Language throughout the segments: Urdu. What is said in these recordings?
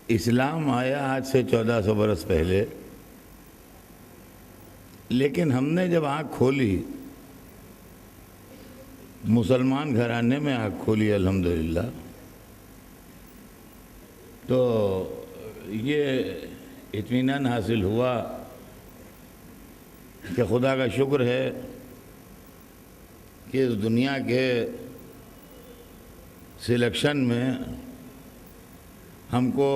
اسلام آیا آج سے 1400 برس پہلے، لیکن ہم نے جب آنکھ کھولی، مسلمان گھرانے میں آنکھ کھولی الحمدللہ، تو یہ اطمینان حاصل ہوا کہ خدا کا شکر ہے کہ اس دنیا کے سلیکشن میں ہم کو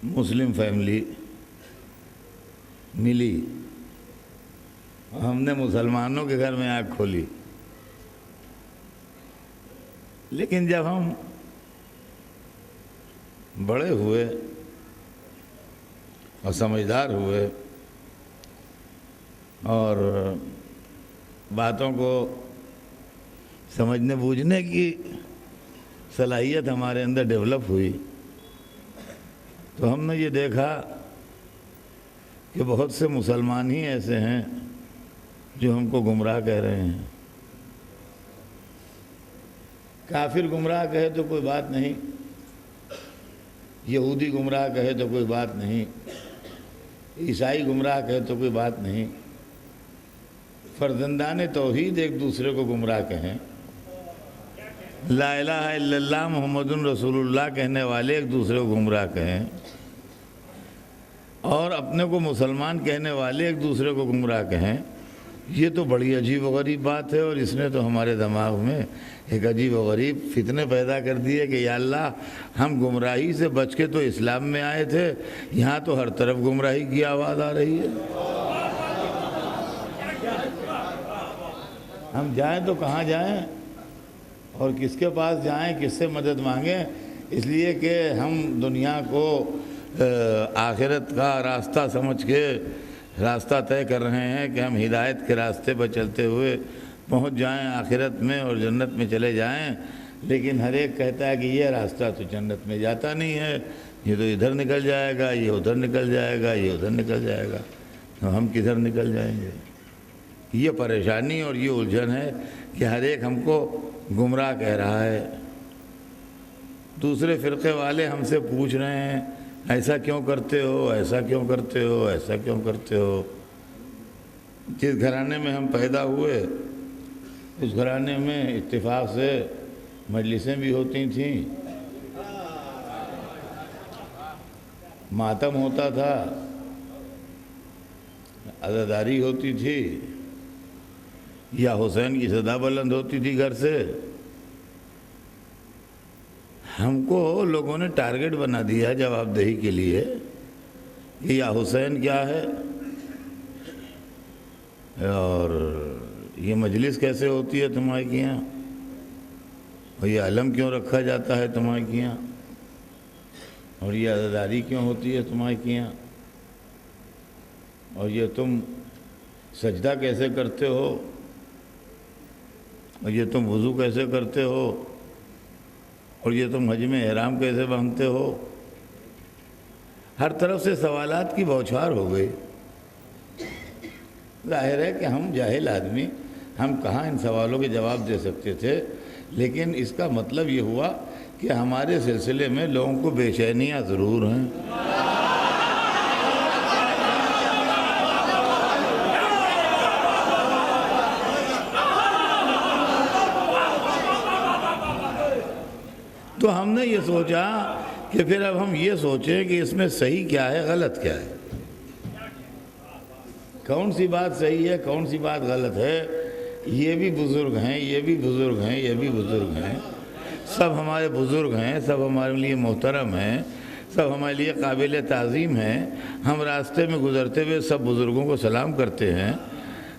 مسلم فیملی ملی، ہم نے مسلمانوں کے گھر میں آنکھ کھولی۔ لیکن جب ہم بڑے ہوئے اور سمجھدار ہوئے اور باتوں کو سمجھنے بوجھنے کی صلاحیت ہمارے اندر ڈیولپ ہوئی، تو ہم نے یہ دیکھا کہ بہت سے مسلمان ہی ایسے ہیں جو ہم کو گمراہ کہہ رہے ہیں۔ کافر گمراہ کہے تو کوئی بات نہیں، یہودی گمراہ کہے تو کوئی بات نہیں، عیسائی گمراہ کہے تو کوئی بات نہیں، فرزندان توحید ایک دوسرے کو گمراہ کہیں، لا الہ الا اللہ محمد رسول اللہ کہنے والے ایک دوسرے کو گمراہ کہیں، اور اپنے کو مسلمان کہنے والے ایک دوسرے کو گمراہ کہیں، یہ تو بڑی عجیب و غریب بات ہے، اور اس نے تو ہمارے دماغ میں ایک عجیب و غریب فتنے پیدا کر دیے کہ یا اللہ، ہم گمراہی سے بچ کے تو اسلام میں آئے تھے، یہاں تو ہر طرف گمراہی کی آواز آ رہی ہے، ہم جائیں تو کہاں جائیں اور کس کے پاس جائیں، کس سے مدد مانگیں؟ اس لیے کہ ہم دنیا کو آخرت کا راستہ سمجھ کے راستہ طے کر رہے ہیں کہ ہم ہدایت کے راستے پر چلتے ہوئے پہنچ جائیں آخرت میں اور جنت میں چلے جائیں، لیکن ہر ایک کہتا ہے کہ یہ راستہ تو جنت میں جاتا نہیں ہے، یہ تو ادھر نکل جائے گا، یہ ادھر نکل جائے گا، یہ ادھر نکل جائے گا، تو ہم کدھر نکل جائیں گے؟ یہ پریشانی اور یہ الجھن ہے کہ ہر ایک ہم کو گمراہ کہہ رہا ہے۔ دوسرے فرقے والے ہم سے پوچھ رہے ہیں ایسا کیوں کرتے ہو، ایسا کیوں کرتے ہو، ایسا کیوں کرتے ہو؟ جس گھرانے میں ہم پیدا ہوئے اس گھرانے میں اتفاق سے مجلسیں بھی ہوتی تھیں، ماتم ہوتا تھا، عزاداری ہوتی تھی، یا حسین کی صدا بلند ہوتی تھی گھر سے۔ ہم کو لوگوں نے ٹارگٹ بنا دیا جواب دہی کے لیے کہ یا حسین کیا ہے، اور یہ مجلس کیسے ہوتی ہے تمہارے یہاں، اور یہ علم کیوں رکھا جاتا ہے تمہارے یہاں، اور یہ عزاداری کیوں ہوتی ہے تمہارے یہاں، اور یہ تم سجدہ کیسے کرتے ہو، اور یہ تم وضو کیسے کرتے ہو، اور یہ تم حج میں احرام کیسے باندھتے ہو۔ ہر طرف سے سوالات کی بوچھار ہو گئی۔ ظاہر ہے کہ ہم جاہل آدمی، ہم کہاں ان سوالوں کے جواب دے سکتے تھے، لیکن اس کا مطلب یہ ہوا کہ ہمارے سلسلے میں لوگوں کو بے چینیاں ضرور ہیں۔ تو ہم نے یہ سوچا کہ پھر اب ہم یہ سوچیں کہ اس میں صحیح کیا ہے، غلط کیا ہے، کون سی بات صحیح ہے، کون سی بات غلط ہے۔ یہ بھی بزرگ ہیں، یہ بھی بزرگ ہیں، یہ بھی بزرگ ہیں، سب ہمارے بزرگ ہیں، سب ہمارے لیے محترم ہیں، سب ہمارے لیے قابل تعظیم ہیں۔ ہم راستے میں گزرتے ہوئے سب بزرگوں کو سلام کرتے ہیں۔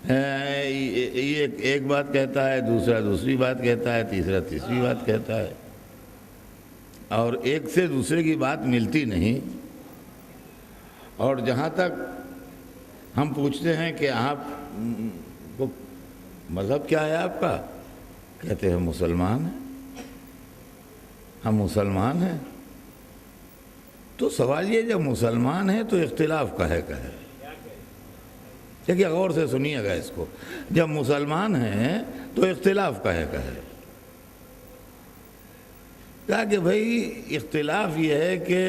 یہ ایک بات کہتا ہے، دوسرا دوسری بات کہتا ہے، تیسرا تیسری بات کہتا ہے، اور ایک سے دوسرے کی بات ملتی نہیں۔ اور جہاں تک ہم پوچھتے ہیں کہ آپ کو مذہب کیا ہے آپ کا، کہتے ہیں مسلمان ہیں، ہم مسلمان ہیں۔ تو سوال یہ، جب مسلمان ہیں تو اختلاف کا ہے دیکھیے غور سے سنیے گا اس کو، جب مسلمان ہیں تو اختلاف کا ہے کہا کہ بھائی اختلاف یہ ہے کہ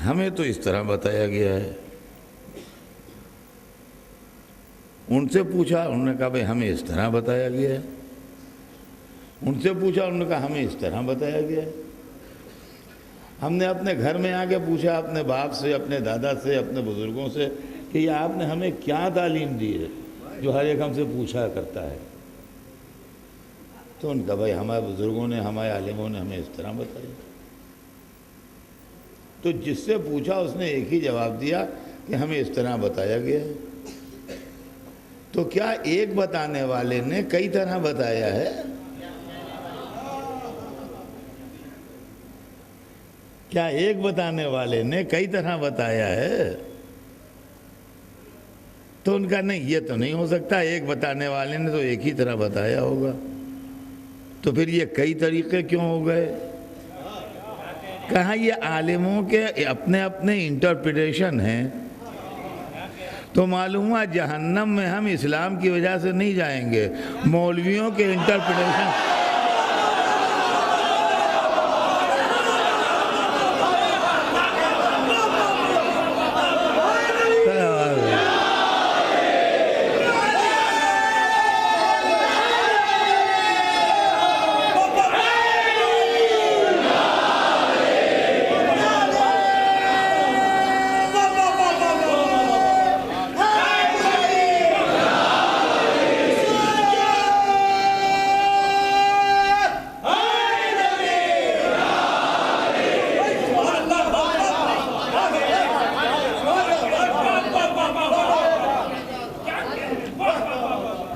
ہمیں تو اس طرح بتایا گیا ہے. ان سے پوچھا، انہوں نے کہا بھائی ہمیں اس طرح بتایا گیا ہے. ان سے پوچھا، انہوں نے کہا ہمیں اس طرح بتایا گیا ہے. ہم نے اپنے گھر میں آ کے پوچھا اپنے باپ سے، اپنے دادا سے، اپنے بزرگوں سے کہ یہ آپ نے ہمیں کیا تعلیم دی ہے جو ہر ایک ہم سے پوچھا کرتا ہے. تو ان کا بھائی ہمارے بزرگوں نے، ہمارے عالموں نے ہمیں اس طرح بتایا. تو جس سے پوچھا اس نے ایک ہی جواب دیا کہ ہمیں اس طرح بتایا گیا ہے. تو کیا ایک بتانے والے نے کئی طرح بتایا ہے؟ کیا ایک بتانے والے نے کئی طرح بتایا ہے؟ تو ان کا نہیں، یہ تو نہیں ہو سکتا، ایک بتانے والے نے تو ایک ہی طرح بتایا ہوگا. تو پھر یہ کئی طریقے کیوں ہو گئے؟ کہاں یہ عالموں کے اپنے اپنے انٹرپریٹیشن ہیں. تو معلوم ہوا جہنم میں ہم اسلام کی وجہ سے نہیں جائیں گے، مولویوں کے انٹرپریٹیشن.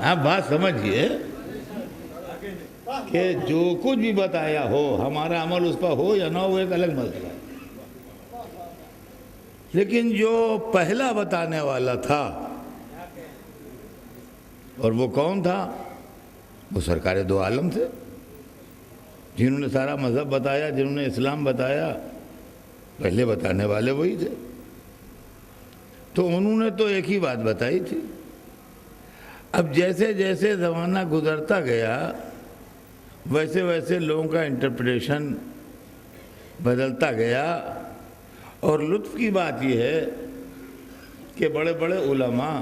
آپ بات سمجھئے کہ جو کچھ بھی بتایا ہو، ہمارا عمل اس پر ہو یا نہ ہو ایک الگ مسئلہ ہے. لیکن جو پہلا بتانے والا تھا، اور وہ کون تھا؟ وہ سرکار دو عالم تھے، جنہوں نے سارا مذہب بتایا، جنہوں نے اسلام بتایا. پہلے بتانے والے وہی تھے. تو انہوں نے تو ایک ہی بات بتائی تھی. اب جیسے جیسے زمانہ گزرتا گیا ویسے ویسے لوگوں کا انٹرپریٹیشن بدلتا گیا. اور لطف کی بات یہ ہے کہ بڑے بڑے علماء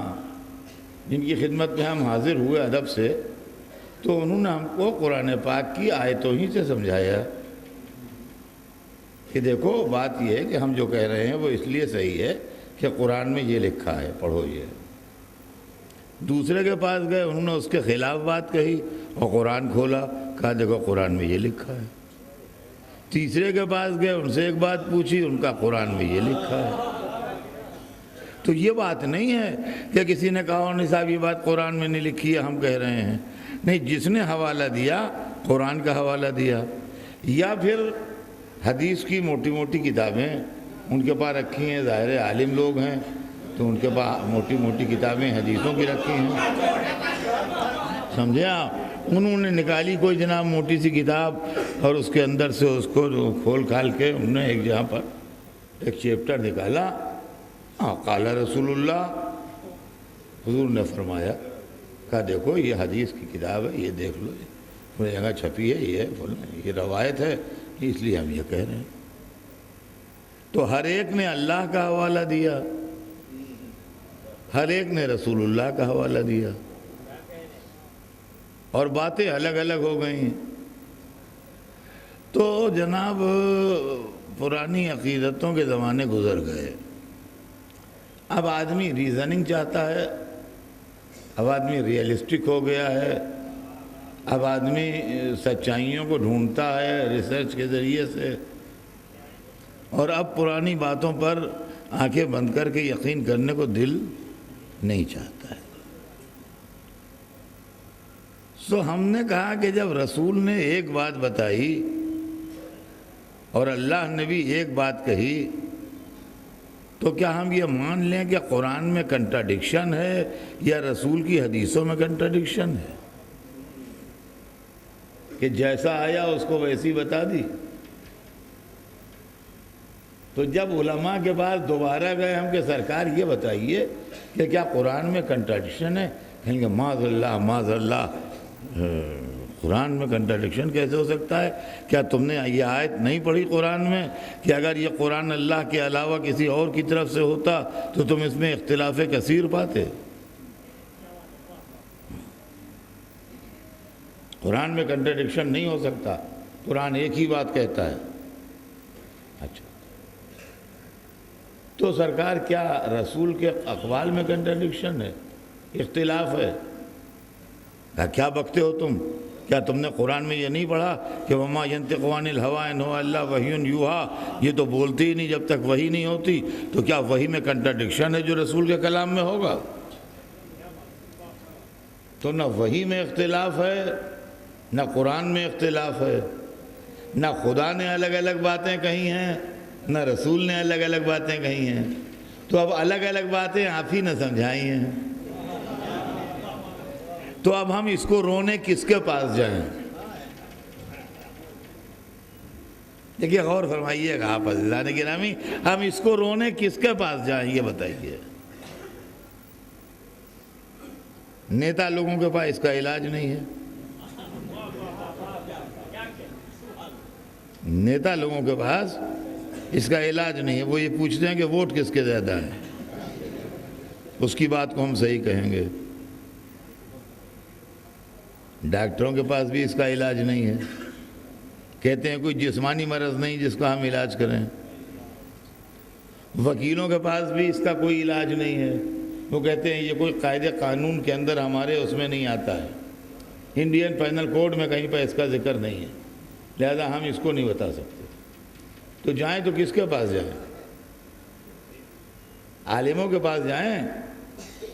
جن کی خدمت میں ہم حاضر ہوئے ادب سے، تو انہوں نے ہم کو قرآن پاک کی آیتوں ہی سے سمجھایا کہ دیکھو بات یہ ہے کہ ہم جو کہہ رہے ہیں وہ اس لیے صحیح ہے کہ قرآن میں یہ لکھا ہے، پڑھو یہ. دوسرے کے پاس گئے، انہوں نے اس کے خلاف بات کہی اور قرآن کھولا، کہا دیکھو قرآن میں یہ لکھا ہے. تیسرے کے پاس گئے، ان سے ایک بات پوچھی، ان کا قرآن میں یہ لکھا ہے. تو یہ بات نہیں ہے کہ کسی نے کہا نہیں صاحب یہ بات قرآن میں نہیں لکھی ہے ہم کہہ رہے ہیں. نہیں، جس نے حوالہ دیا قرآن کا حوالہ دیا، یا پھر حدیث کی موٹی موٹی کتابیں ان کے پاس رکھی ہیں. ظاہر عالم لوگ ہیں تو ان کے پاس موٹی موٹی کتابیں حدیثوں کی رکھی ہیں. سمجھے آپ؟ انہوں نے نکالی کوئی جناب موٹی سی کتاب اور اس کے اندر سے اس کو کھول کھال کے انہوں نے ایک جہاں پر ایک چیپٹر نکالا. قال رسول اللہ، حضور نے فرمایا، کہا دیکھو یہ حدیث کی کتاب ہے، یہ دیکھ لو، یہ جگہ چھپی ہے، یہ روایت ہے، اس لیے ہم یہ کہہ رہے ہیں. تو ہر ایک نے اللہ کا حوالہ دیا، ہر ایک نے رسول اللہ کا حوالہ دیا، اور باتیں الگ الگ ہو گئی. تو جناب پرانی عقیدتوں کے زمانے گزر گئے. اب آدمی ریزننگ چاہتا ہے، اب آدمی ریئلسٹک ہو گیا ہے، اب آدمی سچائیوں کو ڈھونڈتا ہے ریسرچ کے ذریعے سے، اور اب پرانی باتوں پر آنکھیں بند کر کے یقین کرنے کو دل نہیں چاہتا ہے. سو ہم نے کہا کہ جب رسول نے ایک بات بتائی اور اللہ نے بھی ایک بات کہی، تو کیا ہم یہ مان لیں کہ قرآن میں کنٹراڈکشن ہے یا رسول کی حدیثوں میں کنٹراڈکشن ہے کہ جیسا آیا اس کو ویسی بتا دی؟ تو جب علماء کے پاس دوبارہ گئے ہم کہ سرکار یہ بتائیے کہ کیا قرآن میں کنٹراڈکشن ہے؟ کہیں گے معاذ اللہ معاذ اللہ، قرآن میں کنٹراڈکشن کیسے ہو سکتا ہے؟ کیا تم نے یہ آیت نہیں پڑھی قرآن میں کہ اگر یہ قرآن اللہ کے علاوہ کسی اور کی طرف سے ہوتا تو تم اس میں اختلاف کثیر پاتے؟ قرآن میں کنٹراڈکشن نہیں ہو سکتا، قرآن ایک ہی بات کہتا ہے۔ اچھا، تو سرکار کیا رسول کے اقوال میں کنٹراڈکشن ہے، اختلاف ہے؟ کیا بکتے ہو تم؟ کیا تم نے قرآن میں یہ نہیں پڑھا کہ وما ينطق عن الهوى ان هو الا وحی یوحی؟ یہ تو بولتی ہی نہیں جب تک وحی نہیں ہوتی، تو کیا وحی میں کنٹراڈکشن ہے جو رسول کے کلام میں ہوگا؟ تو نہ وحی میں اختلاف ہے، نہ قرآن میں اختلاف ہے، نہ خدا نے الگ الگ باتیں کہی ہیں، نہ رسول نے الگ الگ باتیں کہی ہیں۔ تو اب الگ الگ باتیں آپ ہی نہ سمجھائی ہیں، تو اب ہم اس کو رونے کس کے پاس جائیں؟ دیکھیے غور فرمائیے گا آپ عزیزان گرامی، ہم اس کو رونے کس کے پاس جائیں یہ بتائیے۔ نیتا لوگوں کے پاس اس کا علاج نہیں ہے، نیتا لوگوں کے پاس اس کا علاج نہیں ہے۔ وہ یہ پوچھتے ہیں کہ ووٹ کس کے زیادہ ہیں، اس کی بات کو ہم صحیح کہیں گے۔ ڈاکٹروں کے پاس بھی اس کا علاج نہیں ہے، کہتے ہیں کوئی جسمانی مرض نہیں جس کا ہم علاج کریں۔ وکیلوں کے پاس بھی اس کا کوئی علاج نہیں ہے، وہ کہتے ہیں یہ کوئی قاعدے قانون کے اندر ہمارے اس میں نہیں آتا ہے، انڈین پینل کوڈ میں کہیں پہ اس کا ذکر نہیں ہے، لہذا ہم اس کو نہیں بتا سکتے۔ تو جائیں تو کس کے پاس جائیں؟ عالموں کے پاس جائیں،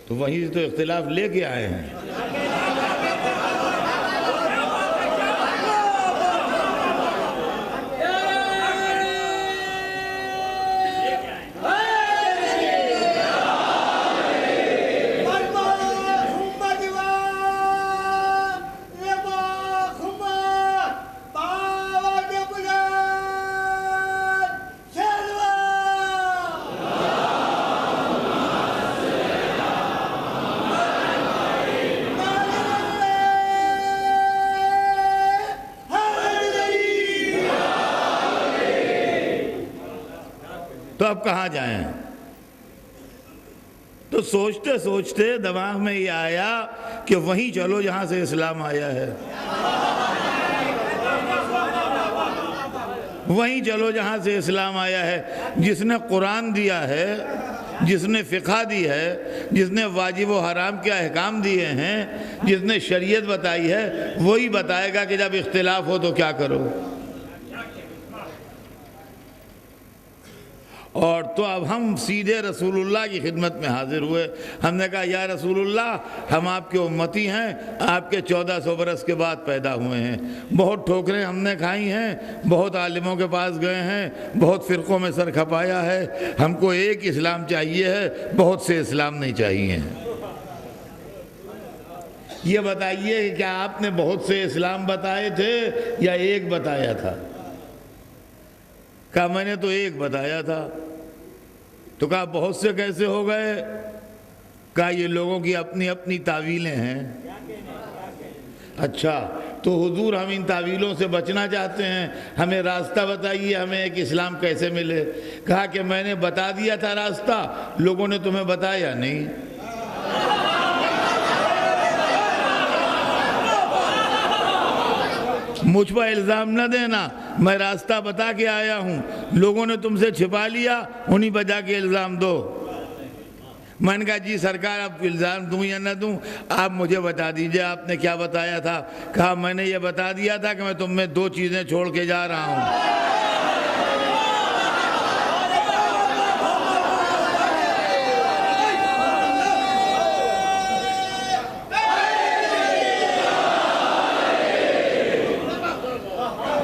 تو وہیں سے تو اختلاف لے کے آئے ہیں۔ تو اب کہاں جائیں؟ تو سوچتے سوچتے دماغ میں یہ آیا کہ وہیں چلو جہاں سے اسلام آیا ہے، وہیں چلو جہاں سے اسلام آیا ہے۔ جس نے قرآن دیا ہے، جس نے فقہ دی ہے، جس نے واجب و حرام کے احکام دیے ہیں، جس نے شریعت بتائی ہے، وہی بتائے گا کہ جب اختلاف ہو تو کیا کرو۔ اور تو اب ہم سیدھے رسول اللہ کی خدمت میں حاضر ہوئے۔ ہم نے کہا یا رسول اللہ، ہم آپ کے امتی ہیں، آپ کے 1400 برس کے بعد پیدا ہوئے ہیں، بہت ٹھوکریں ہم نے کھائی ہیں، بہت عالموں کے پاس گئے ہیں، بہت فرقوں میں سر کھپایا ہے، ہم کو ایک اسلام چاہیے ہے، بہت سے اسلام نہیں چاہیے ہیں۔ یہ بتائیے کہ کیا آپ نے بہت سے اسلام بتائے تھے یا ایک بتایا تھا؟ کہا میں نے تو ایک بتایا تھا۔ تو کہا بہت سے کیسے ہو گئے؟ کہا یہ لوگوں کی اپنی اپنی تعویلیں ہیں۔ اچھا، تو حضور ہم ان تعویلوں سے بچنا چاہتے ہیں، ہمیں راستہ بتائیے، ہمیں ایک اسلام کیسے ملے؟ کہا کہ میں نے بتا دیا تھا راستہ، لوگوں نے تمہیں بتایا نہیں۔ مجھ پر الزام نہ دینا، میں راستہ بتا کے آیا ہوں، لوگوں نے تم سے چھپا لیا، انہی پر جا کے الزام دو۔ میں نے کہا جی سرکار، آپ الزام دوں یا نہ دوں، آپ مجھے بتا دیجئے آپ نے کیا بتایا تھا؟ کہا میں نے یہ بتا دیا تھا کہ میں تم میں 2 چیزیں چھوڑ کے جا رہا ہوں۔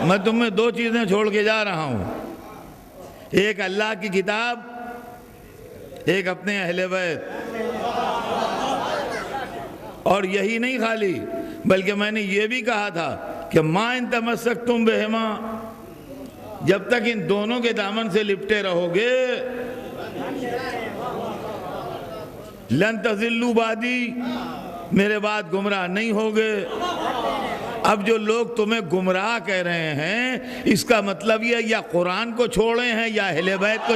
میں تم میں 2 چیزیں چھوڑ کے جا رہا ہوں، ایک اللہ کی کتاب، ایک اپنے اہل بیت۔ اور یہی نہیں خالی، بلکہ میں نے یہ بھی کہا تھا کہ ما ان تمسکتم بہما، جب تک ان دونوں کے دامن سے لپٹے رہو گے، لن تضلوا بعدی، میرے بعد گمراہ نہیں ہوگے۔ اب جو لوگ تمہیں گمراہ کہہ رہے ہیں اس کا مطلب یہ یا قرآن کو چھوڑے ہیں یا اہل بیت کو